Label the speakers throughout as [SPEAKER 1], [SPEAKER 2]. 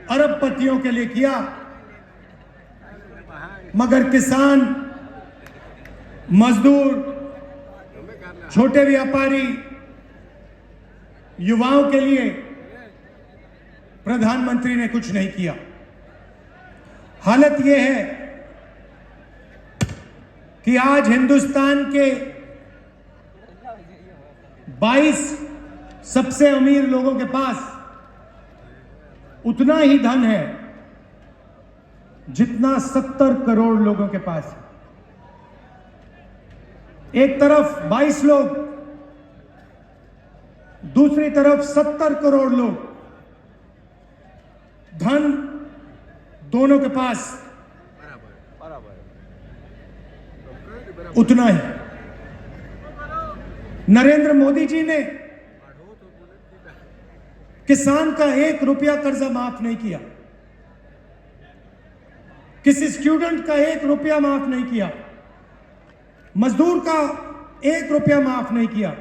[SPEAKER 1] अरबपतियों के लिए किया, मगर किसान, मजदूर, छोटे व्यापारी, युवाओं के लिए प्रधानमंत्री ने कुछ नहीं किया। हालत यह है कि आज हिंदुस्तान के 22 सबसे अमीर लोगों के पास उतना ही धन है जितना 70 करोड़ लोगों के पास है। एक तरफ 22 लोग, दूसरी तरफ 70 करोड़ लोग, धन दोनों के पास उतना ही। नरेंद्र मोदी जी ने किसान का 1 रुपया कर्जा माफ नहीं किया, किसी स्टूडेंट का 1 रुपया माफ नहीं किया, मजदूर का 1 रुपया माफ नहीं किया,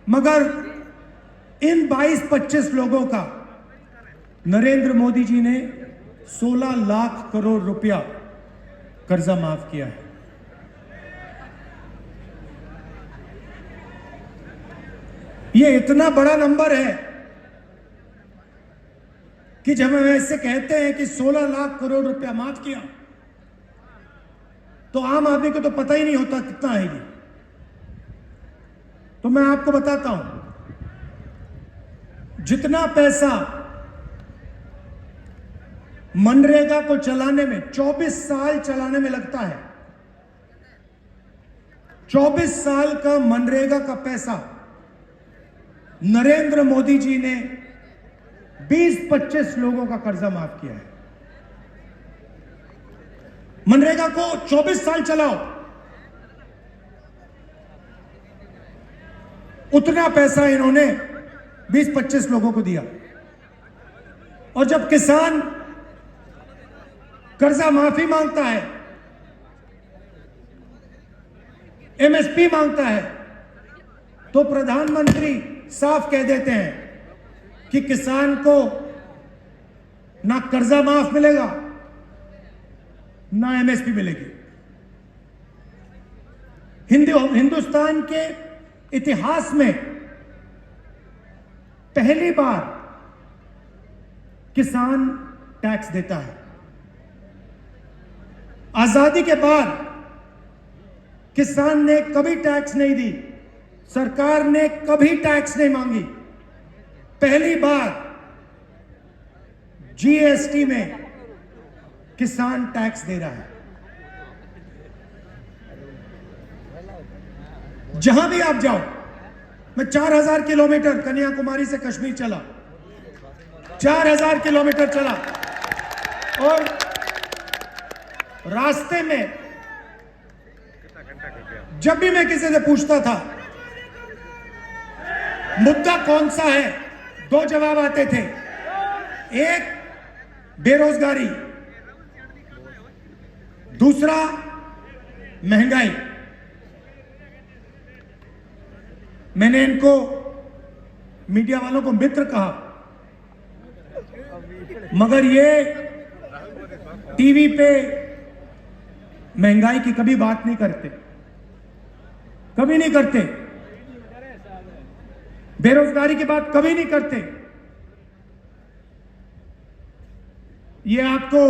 [SPEAKER 1] मगर इन 22-25 लोगों का नरेंद्र मोदी जी ने 16 लाख करोड़ रुपया कर्जा माफ किया है। यह इतना बड़ा नंबर है कि जब हम ऐसे कहते हैं कि 16 लाख करोड़ रुपया माफ किया, तो आम आदमी को तो पता ही नहीं होता कितना है ये। तो मैं आपको बताता हूं, जितना पैसा मनरेगा को चलाने में 24 साल चलाने में लगता है, 24 साल का मनरेगा का पैसा नरेंद्र मोदी जी ने 20-25 लोगों का कर्जा माफ किया है। मनरेगा को 24 साल चलाओ, उतना पैसा इन्होंने 20-25 लोगों को दिया। और जब किसान कर्जा माफी मांगता है, एमएसपी मांगता है, तो प्रधानमंत्री साफ कह देते हैं कि किसान को ना कर्जा माफ मिलेगा ना एमएसपी मिलेगी। हिंदुस्तान के इतिहास में पहली बार किसान टैक्स देता है। आजादी के बाद किसान ने कभी टैक्स नहीं दी, सरकार ने कभी टैक्स नहीं मांगी। पहली बार जीएसटी में किसान टैक्स दे रहा है। जहां भी आप जाओ, मैं 4000 किलोमीटर कन्याकुमारी से कश्मीर चला, 4000 किलोमीटर चला, और रास्ते में जब भी मैं किसी से पूछता था मुद्दा कौन सा है, 2 जवाब आते थे। एक, बेरोजगारी, दूसरा महंगाई। मैंने इनको, मीडिया वालों को मित्र कहा, मगर ये टीवी पे महंगाई की कभी बात नहीं करते, कभी नहीं करते, बेरोजगारी की बात कभी नहीं करते। ये आपको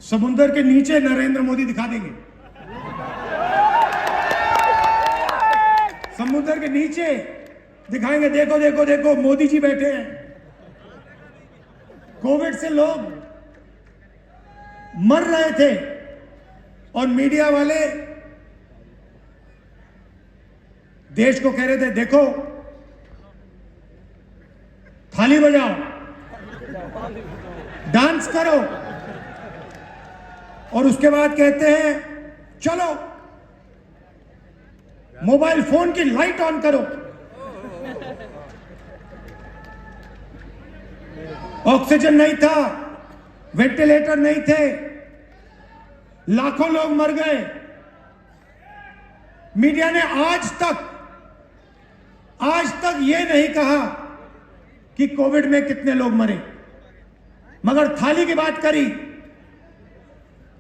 [SPEAKER 1] समुद्र के नीचे नरेंद्र मोदी दिखा देंगे, समुद्र के नीचे दिखाएंगे, देखो देखो देखो मोदी जी बैठे हैं। कोविड से लोग मर रहे थे और मीडिया वाले देश को कह रहे थे, देखो थाली बजाओ, डांस करो, और उसके बाद कहते हैं चलो मोबाइल फोन की लाइट ऑन करो। ऑक्सीजन नहीं था, वेंटिलेटर नहीं थे, लाखों लोग मर गए। मीडिया ने आज तक ये नहीं कहा कि कोविड में कितने लोग मरे, मगर थाली की बात करी,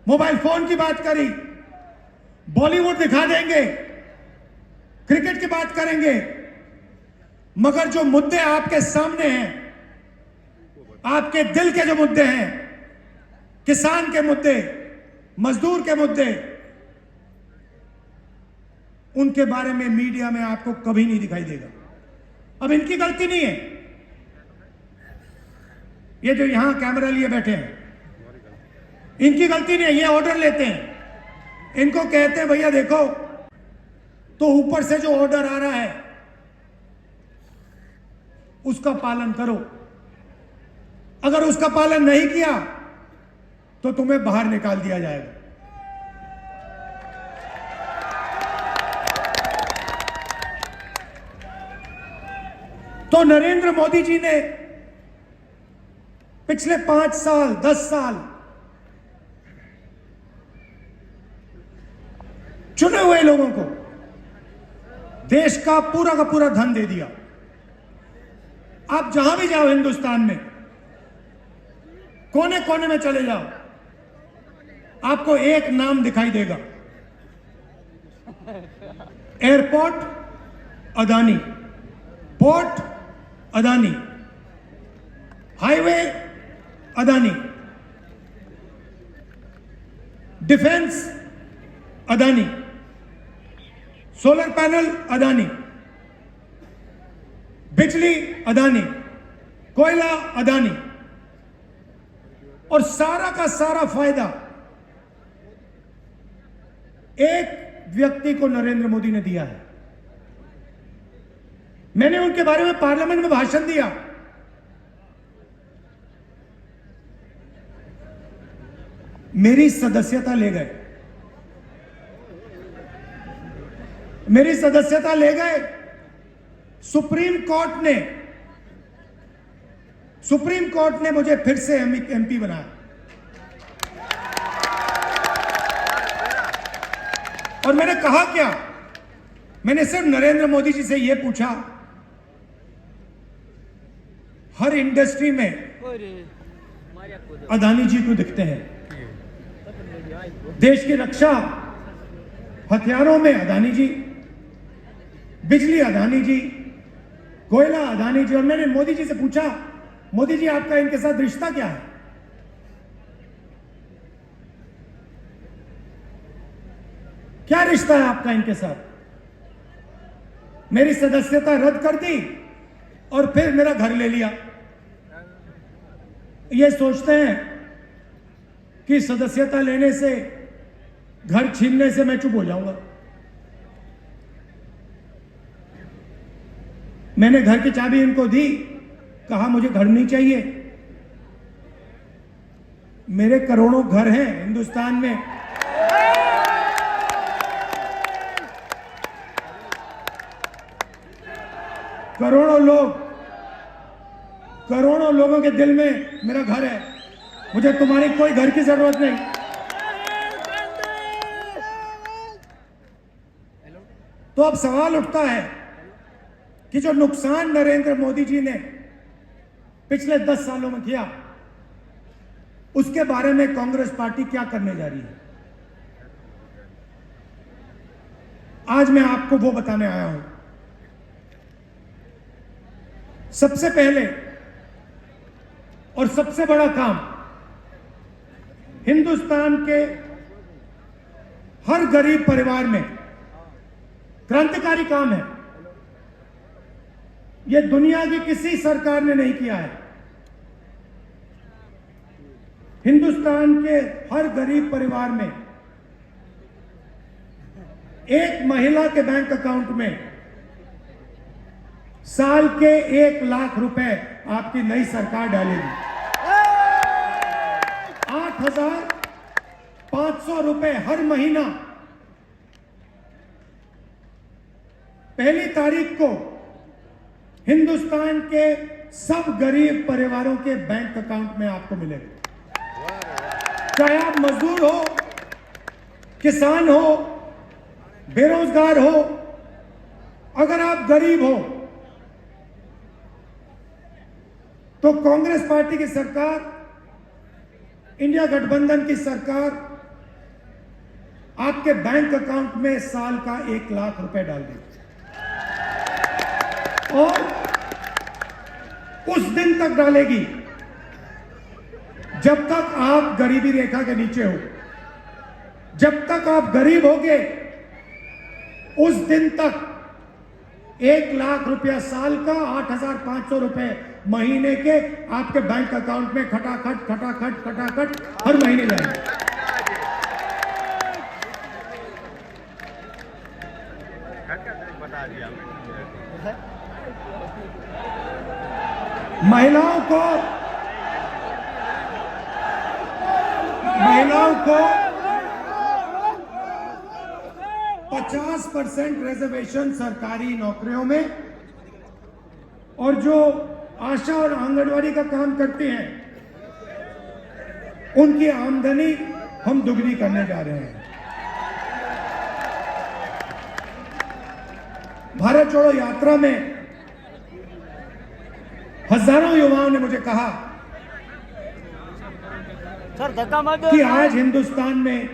[SPEAKER 1] मोबाइल फोन की बात करी, बॉलीवुड दिखा देंगे, क्रिकेट की बात करेंगे, मगर जो मुद्दे आपके सामने हैं, आपके दिल के जो मुद्दे हैं, किसान के मुद्दे, मजदूर के मुद्दे, उनके बारे में मीडिया में आपको कभी नहीं दिखाई देगा। अब इनकी गलती नहीं है, ये जो यहां कैमरा लिए बैठे हैं, इनकी गलती नहीं है, ये ऑर्डर लेते हैं, इनको कहते हैं भैया देखो, तो ऊपर से जो ऑर्डर आ रहा है उसका पालन करो, अगर उसका पालन नहीं किया तो तुम्हें बाहर निकाल दिया जाएगा। तो नरेंद्र मोदी जी ने पिछले 5 साल 10 साल चुने हुए लोगों को देश का पूरा धन दे दिया। आप जहां भी जाओ हिंदुस्तान में, कोने कोने में चले जाओ, आपको एक नाम दिखाई देगा, airport Adani, port Adani, highway Adani, defence Adani, solar panel Adani, बिजली अदानी, कोयला अदानी, और सारा का सारा फायदा एक व्यक्ति को नरेंद्र मोदी ने दिया है। मैंने उनके बारे में पार्लियामेंट में भाषण दिया, मेरी सदस्यता ले गए, मेरी सदस्यता ले गए। सुप्रीम कोर्ट ने मुझे फिर से एमपी बनाया, और मैंने कहा क्या, मैंने सिर्फ नरेंद्र मोदी जी से यह पूछा, हर इंडस्ट्री में अदानी जी को दिखते हैं, देश की रक्षा हथियारों में अदानी जी, बिजली अदानी जी, कोयला अदानी जी। और मैंने मोदी जी से पूछा, मोदी जी आपका इनके साथ रिश्ता क्या है? क्या रिश्ता है आपका इनके साथ? मेरी सदस्यता रद्द कर दी और फिर मेरा घर ले लिया। ये सोचते हैं कि सदस्यता लेने से, घर छीनने से मैं चुप हो जाऊंगा। मैंने घर की चाबी इनको दी, कहा मुझे घर नहीं चाहिए, मेरे करोड़ों घर हैं हिंदुस्तान में, करोड़ों लोगों के दिल में मेरा घर है, मुझे तुम्हारी कोई घर की जरूरत नहीं। तो अब सवाल उठता है कि जो नुकसान नरेंद्र मोदी जी ने पिछले 10 सालों में किया, उसके बारे में कांग्रेस पार्टी क्या करने जा रही है। आज मैं आपको वो बताने आया हूं। सबसे पहले और सबसे बड़ा काम, हिंदुस्तान के हर गरीब परिवार में क्रांतिकारी काम है। यह दुनिया की किसी सरकार ने नहीं किया है। हिंदुस्तान के हर गरीब परिवार में एक महिला के बैंक अकाउंट में साल के 1 लाख रुपए आपकी नई सरकार डालेगी। 8,500 रुपए हर महीना 1 तारीख को हिंदुस्तान के सब गरीब परिवारों के बैंक अकाउंट में आपको मिलेगा। चाहे आप मजदूर हो, किसान हो, बेरोजगार हो, अगर आप गरीब हो तो कांग्रेस पार्टी की सरकार, इंडिया गठबंधन की सरकार आपके बैंक अकाउंट में साल का 1 लाख रुपए डाल देगी और उस दिन तक डालेगी जब तक आप गरीबी रेखा के नीचे हो। जब तक आप गरीब होगे उस दिन तक 1 लाख रुपया साल का 8,500 रुपए महीने के आपके बैंक अकाउंट में खटाखट खटाखट खटाखट हर महीने जाएंगे। महिलाओं को 50% रिजर्वेशन सरकारी नौकरियों में, और जो आशा और आंगनवाड़ी का काम करते हैं उनकी आमदनी हम दुगनी करने जा रहे हैं। भारत जोड़ो यात्रा में हजारों युवाओं ने मुझे कहा कि आज हिंदुस्तान में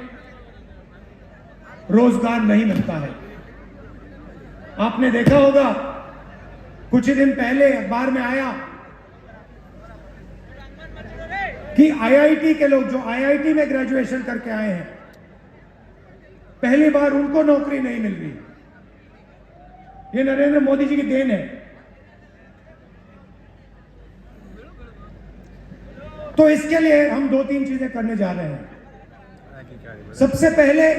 [SPEAKER 1] रोजगार नहीं मिलता है। आपने देखा होगा कुछ ही दिन पहले अखबार में आया कि आईआईटी के लोग जो आईआईटी में ग्रेजुएशन करके आए हैं, पहली बार उनको नौकरी नहीं मिल रही। ये नरेंद्र मोदी जी की देन है। तो इसके लिए हम 2-3 चीजें करने जा रहे हैं। सबसे पहले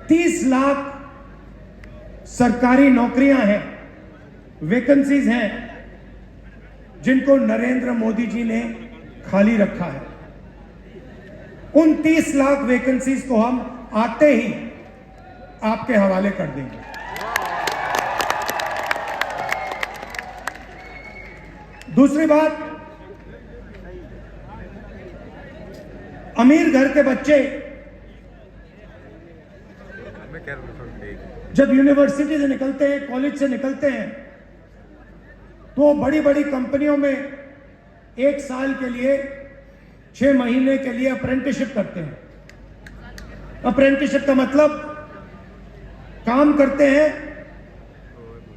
[SPEAKER 1] 30 लाख सरकारी नौकरियां हैं, वैकेंसीज हैं, जिनको नरेंद्र मोदी जी ने खाली रखा है। उन 30 लाख वैकेंसीज को हम आते ही आपके हवाले कर देंगे। दूसरी बात, अमीर घर के बच्चे जब यूनिवर्सिटी से निकलते हैं, कॉलेज से निकलते हैं, तो बड़ी बड़ी कंपनियों में 1 साल के लिए 6 महीने के लिए अप्रेंटिसशिप करते हैं। अप्रेंटिसशिप का मतलब काम करते हैं,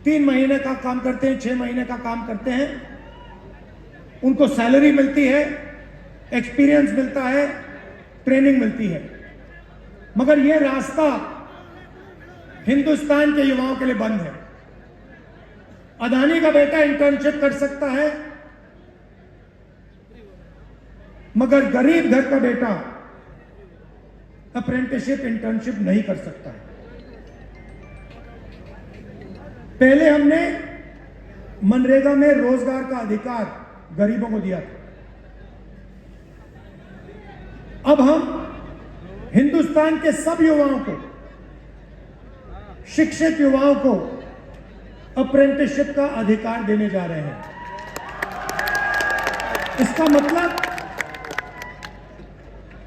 [SPEAKER 1] 3 महीने का काम करते हैं, 6 महीने का काम करते हैं, उनको सैलरी मिलती है, एक्सपीरियंस मिलता है, ट्रेनिंग मिलती है। मगर यह रास्ता हिंदुस्तान के युवाओं के लिए बंद है। अदानी का बेटा इंटर्नशिप कर सकता है, मगर गरीब घर का बेटा अप्रेंटिसशिप इंटर्नशिप नहीं कर सकता है। पहले हमने मनरेगा में रोजगार का अधिकार गरीबों को दिया था। अब हम हिंदुस्तान के सब युवाओं को, शिक्षित युवाओं को अप्रेंटिसशिप का अधिकार देने जा रहे हैं। इसका मतलब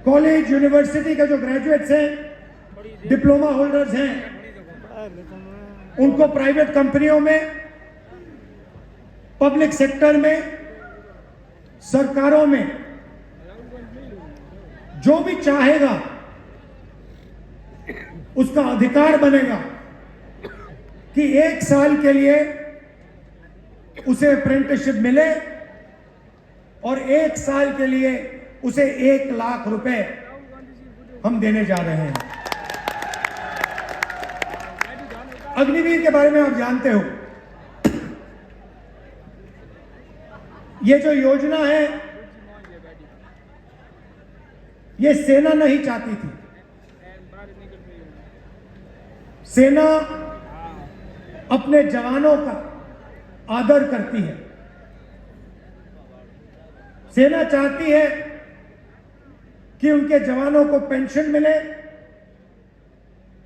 [SPEAKER 1] कॉलेज यूनिवर्सिटी के जो ग्रेजुएट्स हैं, डिप्लोमा होल्डर्स हैं, उनको प्राइवेट कंपनियों में, पब्लिक सेक्टर में, सरकारों में जो भी चाहेगा उसका अधिकार बनेगा कि 1 साल के लिए उसे अप्रेंटिसशिप मिले और 1 साल के लिए उसे 1 लाख रुपए हम देने जा रहे हैं। अग्निवीर के बारे में आप जानते हो, ये जो योजना है ये सेना नहीं चाहती थी। सेना अपने जवानों का आदर करती है। सेना चाहती है कि उनके जवानों को पेंशन मिले,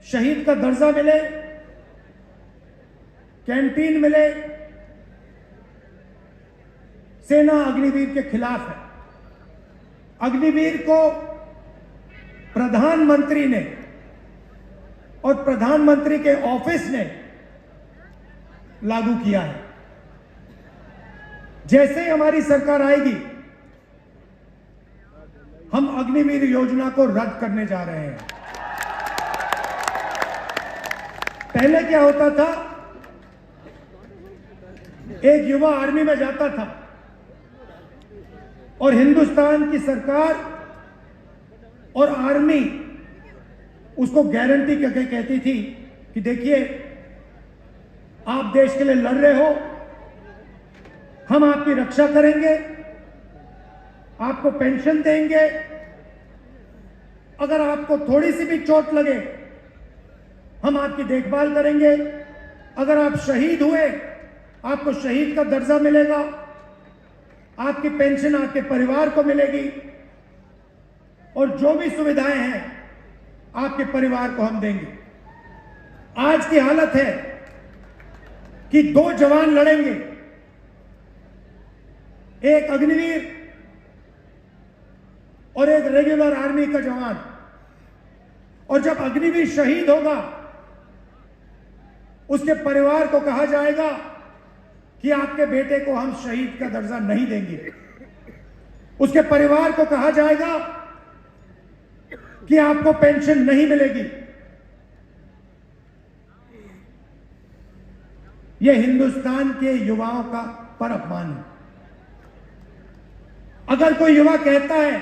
[SPEAKER 1] शहीद का दर्जा मिले, कैंटीन मिले। सेना अग्निवीर के खिलाफ है। अग्निवीर को प्रधानमंत्री ने और प्रधानमंत्री के ऑफिस ने लागू किया है। जैसे ही हमारी सरकार आएगी, हम अग्निवीर योजना को रद्द करने जा रहे हैं। पहले क्या होता था, एक युवा आर्मी में जाता था और हिंदुस्तान की सरकार और आर्मी उसको गारंटी करके कहती थी कि देखिए, आप देश के लिए लड़ रहे हो, हम आपकी रक्षा करेंगे, आपको पेंशन देंगे, अगर आपको थोड़ी सी भी चोट लगे हम आपकी देखभाल करेंगे, अगर आप शहीद हुए आपको शहीद का दर्जा मिलेगा, आपकी पेंशन आपके परिवार को मिलेगी और जो भी सुविधाएं हैं आपके परिवार को हम देंगे। आज की हालत है कि दो जवान लड़ेंगे, एक अग्निवीर और एक रेगुलर आर्मी का जवान, और जब अग्निवीर शहीद होगा उसके परिवार को कहा जाएगा कि आपके बेटे को हम शहीद का दर्जा नहीं देंगे। उसके परिवार को कहा जाएगा कि आपको पेंशन नहीं मिलेगी। यह हिंदुस्तान के युवाओं का पर अपमान है। अगर कोई युवा कहता है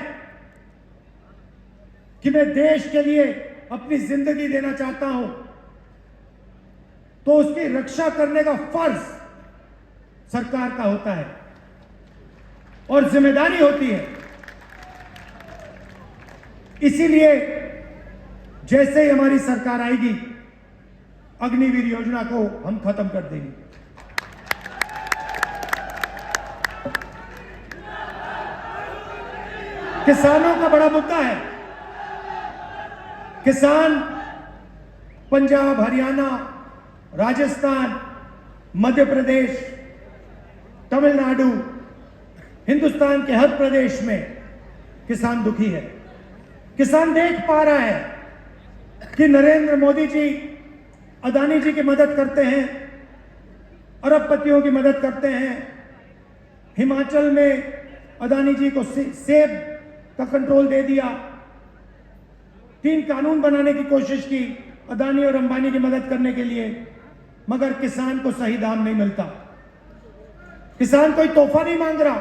[SPEAKER 1] कि मैं देश के लिए अपनी जिंदगी देना चाहता हूं, तो उसकी रक्षा करने का फर्ज सरकार का होता है और जिम्मेदारी होती है। इसीलिए जैसे ही हमारी सरकार आएगी, अग्निवीर योजना को हम खत्म कर देंगे। किसानों का बड़ा मुद्दा है। किसान पंजाब, हरियाणा, राजस्थान, मध्य प्रदेश, तमिलनाडु, हिंदुस्तान के हर प्रदेश में किसान दुखी है। किसान देख पा रहा है कि नरेंद्र मोदी जी अदानी जी की मदद करते हैं, अरबपतियों की मदद करते हैं। हिमाचल में अदानी जी को सेब का कंट्रोल दे दिया, 3 कानून बनाने की कोशिश की अदानी और अंबानी की मदद करने के लिए, मगर किसान को सही दाम नहीं मिलता। किसान कोई तोहफा नहीं मांग रहा,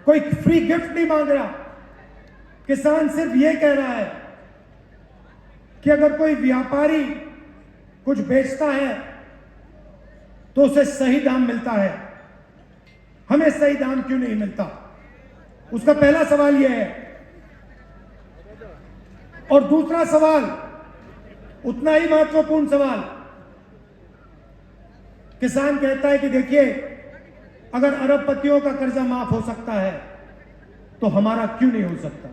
[SPEAKER 1] कोई फ्री गिफ्ट नहीं मांग रहा। किसान सिर्फ यह कह रहा है कि अगर कोई व्यापारी कुछ बेचता है तो उसे सही दाम मिलता है, हमें सही दाम क्यों नहीं मिलता? उसका पहला सवाल यह है। और दूसरा सवाल, उतना ही महत्वपूर्ण सवाल, किसान कहता है कि देखिए, अगर अरबपतियों का कर्जा माफ हो सकता है तो हमारा क्यों नहीं हो सकता?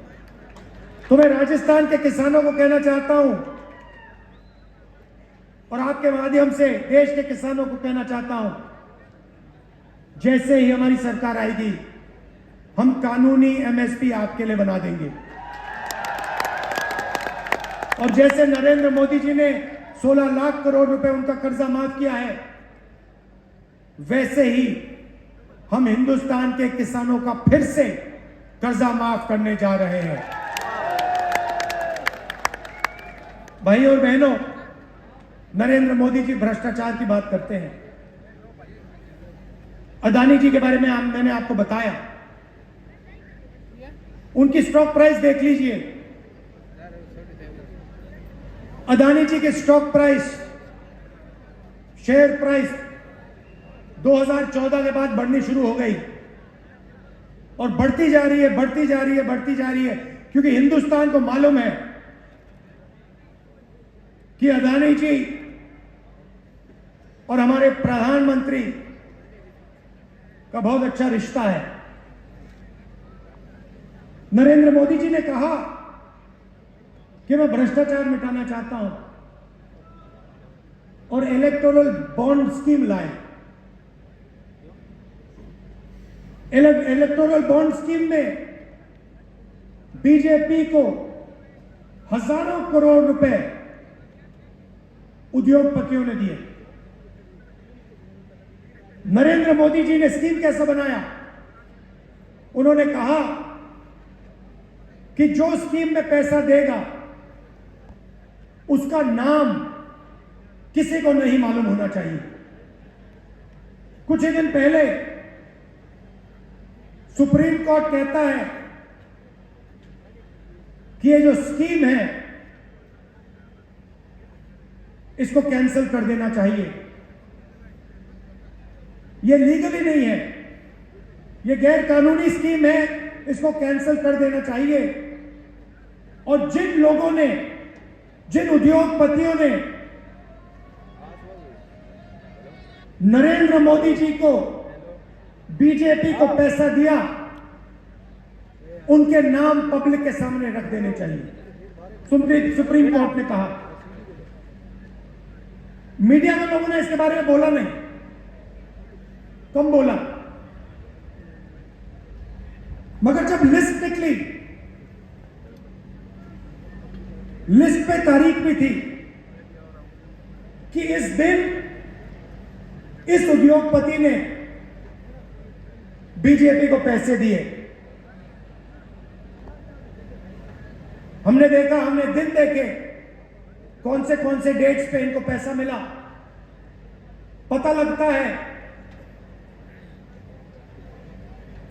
[SPEAKER 1] तो मैं राजस्थान के किसानों को कहना चाहता हूं और आपके माध्यम से देश के किसानों को कहना चाहता हूं, जैसे ही हमारी सरकार आएगी हम कानूनी एमएसपी आपके लिए बना देंगे। और जैसे नरेंद्र मोदी जी ने 16 लाख करोड़ रुपए उनका कर्जा माफ किया है, वैसे ही हम हिंदुस्तान के किसानों का फिर से कर्जा माफ करने जा रहे हैं। भाइयों और बहनों, नरेंद्र मोदी जी भ्रष्टाचार की बात करते हैं। अदानी जी के बारे में मैंने आपको बताया, उनकी स्टॉक प्राइस देख लीजिए। अदानी जी के स्टॉक प्राइस, शेयर प्राइस 2014 के बाद बढ़नी शुरू हो गई और बढ़ती जा रही है, बढ़ती जा रही है, बढ़ती जा रही है, क्योंकि हिंदुस्तान को मालूम है कि अदानी जी और हमारे प्रधानमंत्री का बहुत अच्छा रिश्ता है। नरेंद्र मोदी जी ने कहा कि मैं भ्रष्टाचार मिटाना चाहता हूं और इलेक्टोरल बॉन्ड स्कीम लाए। इलेक्टोरल बॉन्ड स्कीम में बीजेपी को हजारों करोड़ रुपए उद्योगपतियों ने दिए। नरेंद्र मोदी जी ने स्कीम कैसे बनाया? उन्होंने कहा कि जो स्कीम में पैसा देगा उसका नाम किसी को नहीं मालूम होना चाहिए। कुछ ही दिन पहले सुप्रीम कोर्ट कहता है कि ये जो स्कीम है इसको कैंसिल कर देना चाहिए। ये लीगली नहीं है, ये गैर कानूनी स्कीम है, इसको कैंसिल कर देना चाहिए। और जिन लोगों ने, जिन उद्योगपतियों ने नरेंद्र मोदी जी को, बीजेपी को पैसा दिया, उनके नाम पब्लिक के सामने रख देने चाहिए, सुप्रीम कोर्ट ने कहा। मीडिया में लोगों ने इसके बारे में बोला नहीं, कम बोला, मगर जब लिस्ट निकली, लिस्ट पे तारीख भी थी कि इस दिन इस उद्योगपति ने बीजेपी को पैसे दिए। हमने देखा, हमने दिन देखे कौन से डेट्स पे इनको पैसा मिला। पता लगता है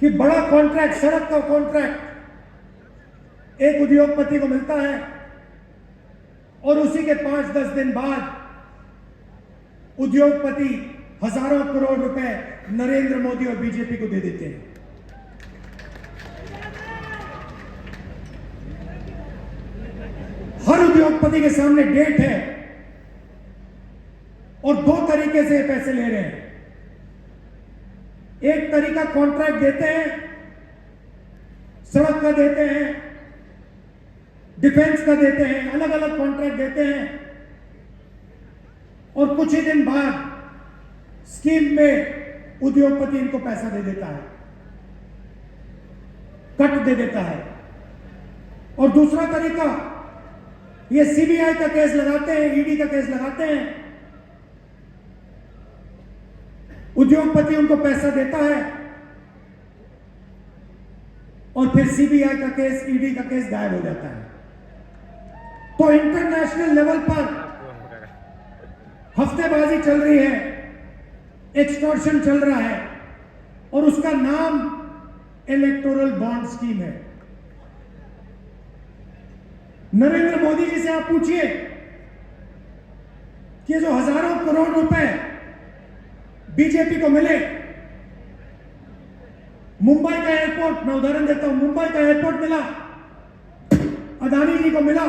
[SPEAKER 1] कि बड़ा कॉन्ट्रैक्ट, सड़क का कॉन्ट्रैक्ट एक उद्योगपति को मिलता है और उसी के 5-10 दिन बाद उद्योगपति हजारों करोड़ रुपए नरेंद्र मोदी और बीजेपी को दे देते हैं। हर उद्योगपति के सामने डेट है और दो तरीके से पैसे ले रहे हैं। एक तरीका कॉन्ट्रैक्ट देते हैं, सड़क का देते हैं, डिफेंस का देते हैं, अलग अलग कॉन्ट्रैक्ट देते हैं और कुछ ही दिन बाद स्कीम में उद्योगपति इनको पैसा दे देता है, कट दे देता है। और दूसरा तरीका, ये सीबीआई का केस लगाते हैं, ईडी का केस लगाते हैं, उद्योगपति उनको पैसा देता है और फिर सीबीआई का केस, ईडी का केस गायब हो जाता है। तो इंटरनेशनल लेवल पर हफ्तेबाजी चल रही है, एक्सटॉर्शन चल रहा है और उसका नाम इलेक्टोरल बॉन्ड स्कीम है। नरेंद्र मोदी जी से आप पूछिए कि जो हजारों करोड़ रुपए बीजेपी को मिले, मुंबई का एयरपोर्ट, मैं उदाहरण देता हूं, मुंबई का एयरपोर्ट मिला, अदानी जी को मिला,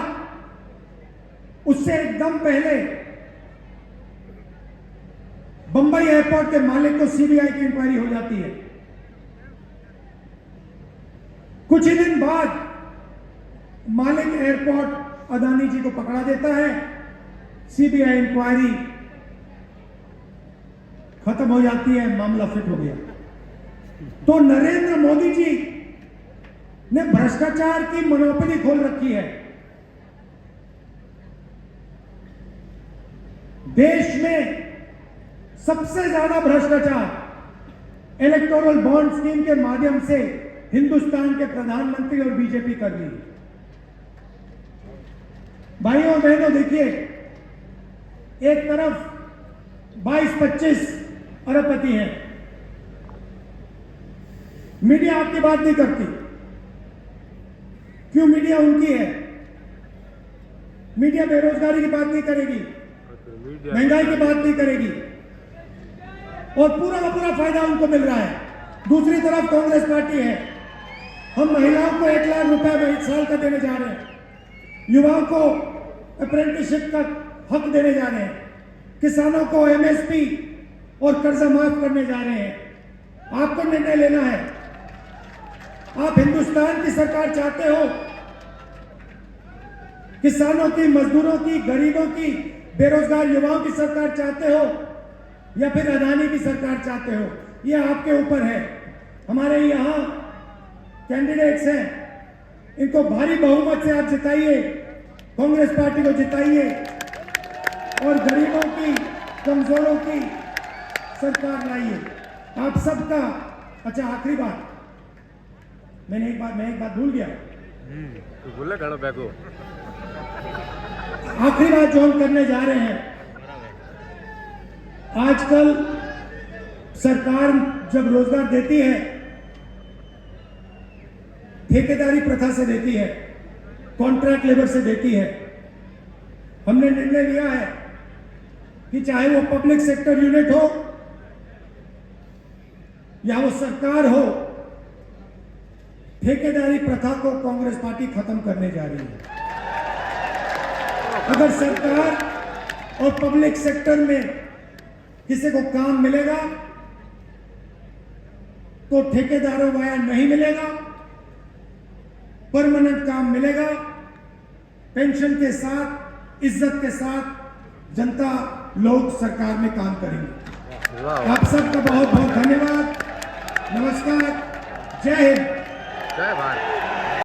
[SPEAKER 1] उससे एकदम पहले बंबई एयरपोर्ट के मालिक को सीबीआई की इंक्वायरी हो जाती है। कुछ ही दिन बाद मालिक एयरपोर्ट अदानी जी को पकड़ा देता है, सीबीआई इंक्वायरी खत्म हो जाती है, मामला फिट हो गया। तो नरेंद्र मोदी जी ने भ्रष्टाचार की मोनोपोली खोल रखी है। देश में सबसे ज्यादा भ्रष्टाचार इलेक्टोरल बॉन्ड स्कीम के माध्यम से हिंदुस्तान के प्रधानमंत्री और बीजेपी कर रही है। भाइयों और बहनों, देखिए, एक तरफ 22-25 अरबपति हैं, मीडिया आपकी बात नहीं करती। क्यों? मीडिया उनकी है। मीडिया बेरोजगारी की बात नहीं करेगी, महंगाई की बात नहीं करेगी और पूरा का पूरा फायदा उनको मिल रहा है। दूसरी तरफ कांग्रेस पार्टी है, हम महिलाओं को 1 लाख रुपए साल का देने जा रहे हैं, युवाओं को अप्रेंटिसशिप का हक देने जा रहे हैं, किसानों को एमएसपी और कर्जा माफ करने जा रहे हैं। आपको निर्णय लेना है। आप हिंदुस्तान की सरकार चाहते हो, किसानों की, मजदूरों की, गरीबों की, बेरोजगार युवाओं की सरकार चाहते हो या फिर अदानी की सरकार चाहते हो? यह आपके ऊपर है। हमारे यहां कैंडिडेट्स हैं, इनको भारी बहुमत से आप जिताइए, कांग्रेस पार्टी को जिताइए और गरीबों की, कमजोरों की, सरकार लाइए। आप सबका, अच्छा आखिरी बात, मैं एक बात भूल गया।
[SPEAKER 2] तू बोला गाड़ा बैगो।
[SPEAKER 1] आखिरी बात जो हम करने जा रहे हैं, आजकल सरकार जब रोजगार देती है ठेकेदारी प्रथा से देती है, कॉन्ट्रैक्ट लेबर से देती है। हमने निर्णय लिया है कि चाहे वो पब्लिक सेक्टर यूनिट हो या वो सरकार हो, ठेकेदारी प्रथा को कांग्रेस पार्टी खत्म करने जा रही है। अगर सरकार और पब्लिक सेक्टर में किसी को काम मिलेगा तो ठेकेदारों वाया नहीं मिलेगा, परमानेंट काम मिलेगा, पेंशन के साथ, इज्जत के साथ जनता लोग सरकार में काम करेंगे। आप सबका बहुत बहुत धन्यवाद। नमस्कार। जय हिंद।
[SPEAKER 2] जय भारत।